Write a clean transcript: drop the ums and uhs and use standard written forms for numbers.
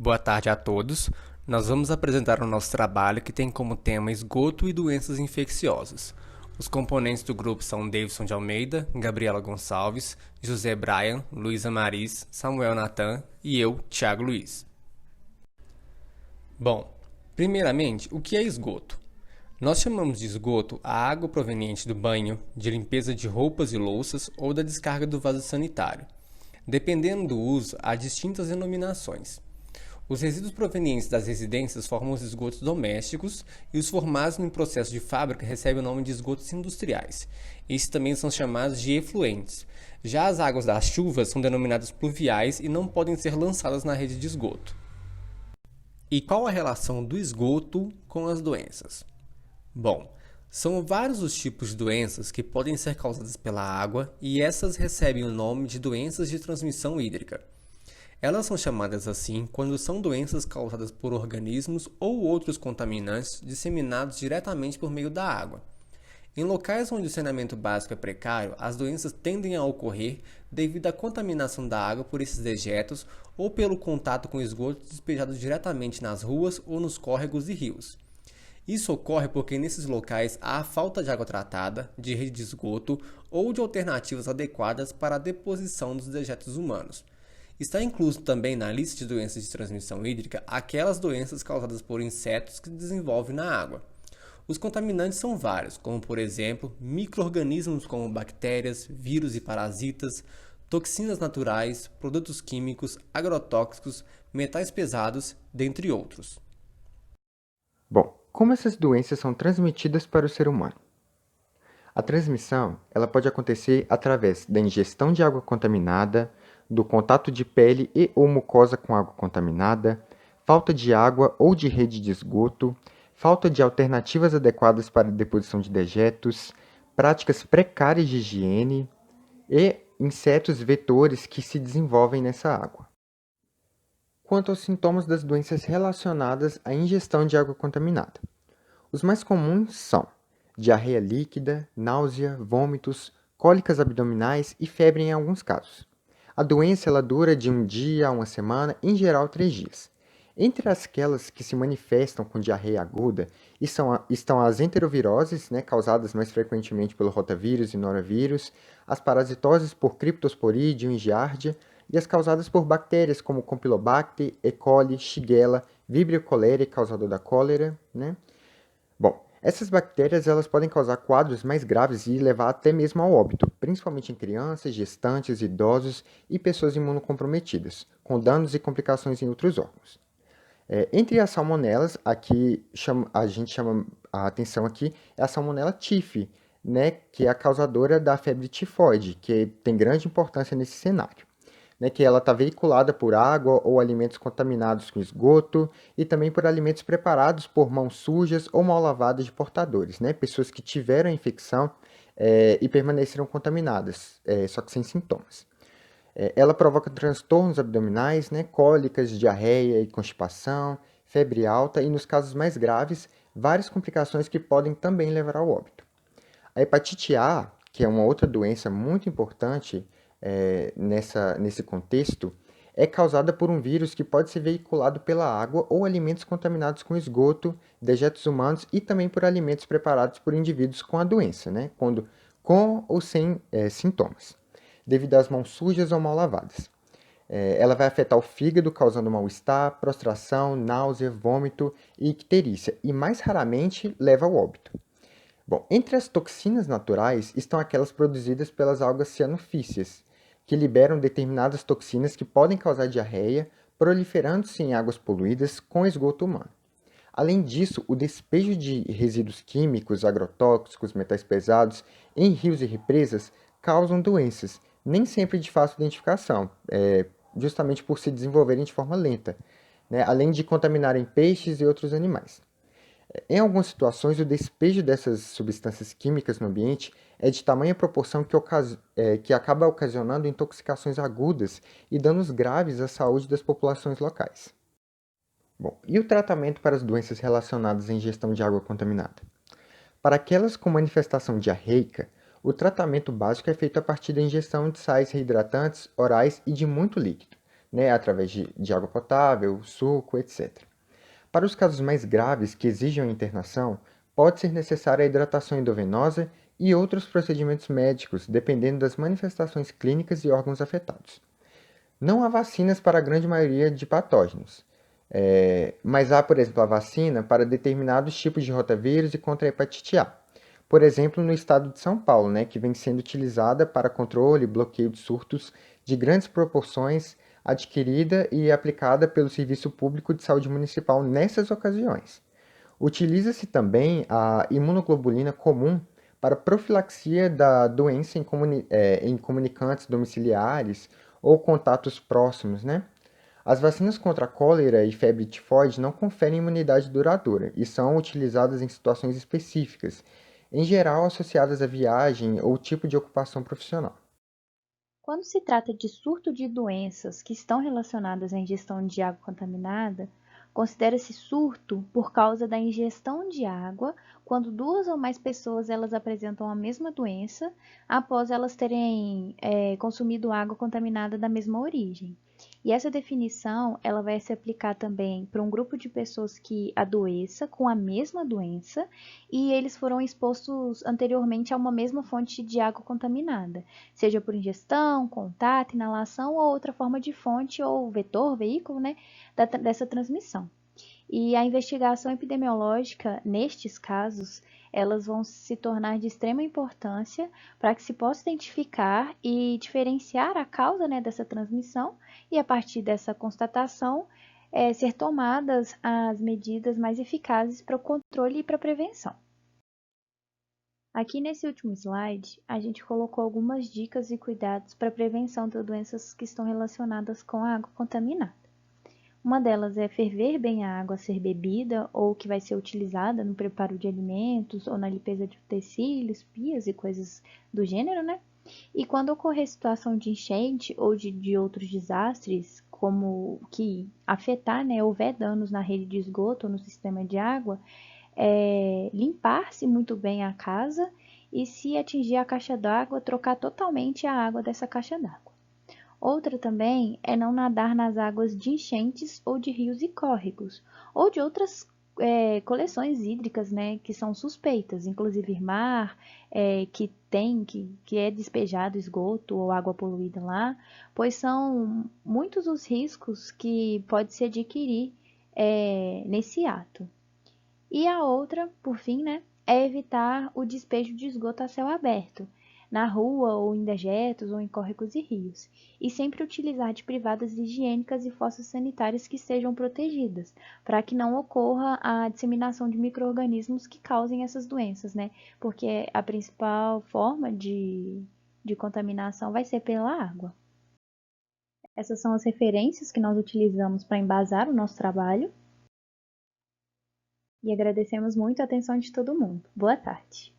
Boa tarde a todos. Nós vamos apresentar o nosso trabalho que tem como tema esgoto e doenças infecciosas. Os componentes do grupo são Davidson de Almeida, Gabriela Gonçalves, José Brian, Luísa Maris, Samuel Natan e eu, Thiago Luiz. Bom, primeiramente, o que é esgoto? Nós chamamos de esgoto a água proveniente do banho, de limpeza de roupas e louças ou da descarga do vaso sanitário. Dependendo do uso, há distintas denominações. Os resíduos provenientes das residências formam os esgotos domésticos e os formados em processo de fábrica recebem o nome de esgotos industriais. Esses também são chamados de efluentes. Já as águas das chuvas são denominadas pluviais e não podem ser lançadas na rede de esgoto. E qual a relação do esgoto com as doenças? Bom, são vários os tipos de doenças que podem ser causadas pela água e essas recebem o nome de doenças de transmissão hídrica. Elas são chamadas assim quando são doenças causadas por organismos ou outros contaminantes disseminados diretamente por meio da água. Em locais onde o saneamento básico é precário, as doenças tendem a ocorrer devido à contaminação da água por esses dejetos ou pelo contato com esgotos despejados diretamente nas ruas ou nos córregos e rios. Isso ocorre porque nesses locais há falta de água tratada, de rede de esgoto ou de alternativas adequadas para a deposição dos dejetos humanos. Está incluso também na lista de doenças de transmissão hídrica aquelas doenças causadas por insetos que se desenvolvem na água. Os contaminantes são vários, como por exemplo, micro-organismos como bactérias, vírus e parasitas, toxinas naturais, produtos químicos, agrotóxicos, metais pesados, dentre outros. Bom, como essas doenças são transmitidas para o ser humano? A transmissão ela pode acontecer através da ingestão de água contaminada, do contato de pele e ou mucosa com água contaminada, falta de água ou de rede de esgoto, falta de alternativas adequadas para a deposição de dejetos, práticas precárias de higiene e insetos vetores que se desenvolvem nessa água. Quanto aos sintomas das doenças relacionadas à ingestão de água contaminada. Os mais comuns são diarreia líquida, náusea, vômitos, cólicas abdominais e febre em alguns casos. A doença ela dura de um dia a uma semana, em geral 3 dias. Entre aquelas que se manifestam com diarreia aguda estão as enteroviroses, causadas mais frequentemente pelo rotavírus e noravírus, as parasitoses por Cryptosporidium e Giardia, e as causadas por bactérias como Campylobacter, E. coli, Shigella, Vibrio cholerae, causador da cólera. Bom, essas bactérias elas podem causar quadros mais graves e levar até mesmo ao óbito, principalmente em crianças, gestantes, idosos e pessoas imunocomprometidas, com danos e complicações em outros órgãos. Entre as salmonelas, a gente chama a atenção aqui é a salmonela typhi, que é a causadora da febre tifoide, que tem grande importância nesse cenário. Que ela está veiculada por água ou alimentos contaminados com esgoto e também por alimentos preparados por mãos sujas ou mal lavadas de portadores, pessoas que tiveram a infecção e permaneceram contaminadas, só que sem sintomas. Ela provoca transtornos abdominais, cólicas, diarreia e constipação, febre alta e, nos casos mais graves, várias complicações que podem também levar ao óbito. A hepatite A, que é uma outra doença muito importante nesse contexto, é causada por um vírus que pode ser veiculado pela água ou alimentos contaminados com esgoto, dejetos humanos e também por alimentos preparados por indivíduos com a doença, com ou sem sintomas, devido às mãos sujas ou mal lavadas. Ela vai afetar o fígado, causando mal-estar, prostração, náusea, vômito e icterícia, e mais raramente leva ao óbito. Bom, entre as toxinas naturais estão aquelas produzidas pelas algas cianofíceas, que liberam determinadas toxinas que podem causar diarreia, proliferando-se em águas poluídas com esgoto humano. Além disso, o despejo de resíduos químicos, agrotóxicos, metais pesados em rios e represas causam doenças, nem sempre de fácil identificação, justamente por se desenvolverem de forma lenta, além de contaminarem peixes e outros animais. Em algumas situações, o despejo dessas substâncias químicas no ambiente é de tamanha proporção que acaba ocasionando intoxicações agudas e danos graves à saúde das populações locais. Bom, e o tratamento para as doenças relacionadas à ingestão de água contaminada? Para aquelas com manifestação diarreica, o tratamento básico é feito a partir da ingestão de sais reidratantes orais e de muito líquido, né, através de água potável, suco, etc. Para os casos mais graves que exigem a internação, pode ser necessária a hidratação endovenosa e outros procedimentos médicos, dependendo das manifestações clínicas e órgãos afetados. Não há vacinas para a grande maioria de patógenos, mas há, por exemplo, a vacina para determinados tipos de rotavírus e contra a hepatite A. Por exemplo, no estado de São Paulo, né, que vem sendo utilizada para controle e bloqueio de surtos de grandes proporções, adquirida e aplicada pelo Serviço Público de Saúde Municipal nessas ocasiões. Utiliza-se também a imunoglobulina comum para profilaxia da doença em comunicantes domiciliares ou contatos próximos, né? As vacinas contra a cólera e febre tifoide não conferem imunidade duradoura e são utilizadas em situações específicas, em geral associadas a viagem ou tipo de ocupação profissional. Quando se trata de surto de doenças que estão relacionadas à ingestão de água contaminada, considera-se surto por causa da ingestão de água quando duas ou mais pessoas elas apresentam a mesma doença após elas terem consumido água contaminada da mesma origem. E essa definição ela vai se aplicar também para um grupo de pessoas que adoeça com a mesma doença e eles foram expostos anteriormente a uma mesma fonte de água contaminada, seja por ingestão, contato, inalação ou outra forma de fonte ou vetor, veículo, né, dessa transmissão. E a investigação epidemiológica, nestes casos, elas vão se tornar de extrema importância para que se possa identificar e diferenciar a causa, né, dessa transmissão e, a partir dessa constatação, ser tomadas as medidas mais eficazes para o controle e para a prevenção. Aqui nesse último slide, a gente colocou algumas dicas e cuidados para a prevenção de doenças que estão relacionadas com a água contaminada. Uma delas é ferver bem a água a ser bebida ou que vai ser utilizada no preparo de alimentos ou na limpeza de utensílios, pias e coisas do gênero, né? E quando ocorrer situação de enchente ou de outros desastres, como que afetar, né, houver danos na rede de esgoto ou no sistema de água, limpar-se muito bem a casa e, se atingir a caixa d'água, trocar totalmente a água dessa caixa d'água. Outra também é não nadar nas águas de enchentes ou de rios e córregos, ou de outras coleções hídricas, né, que são suspeitas, inclusive mar, que é despejado esgoto ou água poluída lá, pois são muitos os riscos que pode se adquirir nesse ato. E a outra, por fim, né, é evitar o despejo de esgoto a céu aberto, na rua ou em dejetos ou em córregos e rios, e sempre utilizar de privadas higiênicas e fossas sanitárias que sejam protegidas, para que não ocorra a disseminação de micro-organismos que causem essas doenças, né? Porque a principal forma de contaminação vai ser pela água. Essas são as referências que nós utilizamos para embasar o nosso trabalho. E agradecemos muito a atenção de todo mundo. Boa tarde.